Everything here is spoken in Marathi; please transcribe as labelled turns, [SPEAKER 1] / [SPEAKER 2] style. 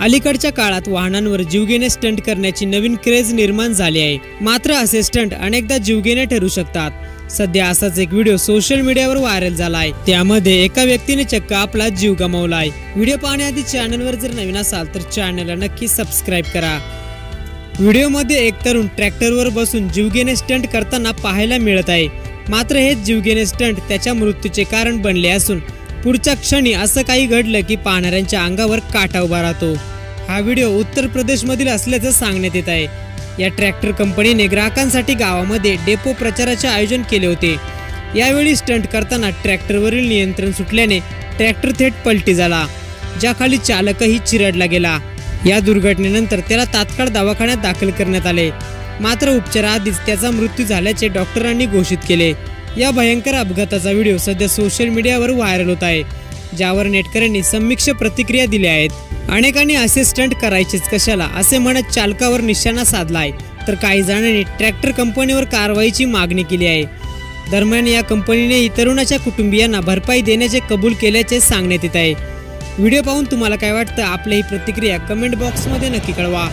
[SPEAKER 1] अलीकडच्या काळात वाहनांवर जीवघेणे स्टंट करण्याची नवीन क्रेज निर्माण झाली आहे। मात्र असे स्टंट अनेकदा जीवघेणे ठरू शकतात। सध्या असाच एक व्हिडिओ सोशल मीडियावर व्हायरल झालाय। त्यामध्ये एका व्यक्तीने चक्क आपला जीव गमावलाय। व्हिडिओ पाहण्याआधी चॅनलवर जर नवीन असाल तर चॅनलला नक्की सबस्क्राइब करा। व्हिडिओमध्ये एक तरुण ट्रॅक्टरवर बसून जीवघेणे स्टंट करताना पाहायला मिळत आहे। मात्र हे जीवघेणे स्टंट त्याच्या मृत्यूचे कारण बनले असून पुढच्या क्षणी असं काही घडलं की पाहणाऱ्यांच्या अंगावर काटा उभा राहतो। हा व्हिडिओ उत्तर प्रदेशमधील असल्याचं सांगण्यात येत आहे। या ट्रॅक्टर कंपनीने ग्राहकांसाठी गावामध्ये डेपो प्रचाराचे आयोजन केले होते। यावेळी स्टंट करताना ट्रॅक्टरवरील नियंत्रण सुटल्याने ट्रॅक्टर थेट पलटी झाला, ज्याखाली चालकही चिरडला गेला। या दुर्घटनेनंतर त्याला तात्काळ दवाखान्यात दाखल करण्यात आले। मात्र उपचाराआधीच त्याचा मृत्यू झाल्याचे डॉक्टरांनी घोषित केले। या भयंकर अपघाताचा व्हिडिओ सध्या सोशल मीडियावर व्हायरल होत आहे, ज्यावर नेटकऱ्यांनी संमिश्र प्रतिक्रिया दिल्या आहेत। अनेकांनी असे स्टंट करायचेच कशाला असे म्हणत चालकावर निशाणा साधलाय, तर काही जणांनी ट्रॅक्टर कंपनीवर कारवाईची मागणी केली आहे। दरम्यान या कंपनीने तरुणाच्या कुटुंबियांना भरपाई देण्याचे कबूल केल्याचे सांगण्यात येत आहे। व्हिडिओ पाहून तुम्हाला काय वाटतं? आपली ही प्रतिक्रिया कमेंट बॉक्समध्ये नक्की कळवा।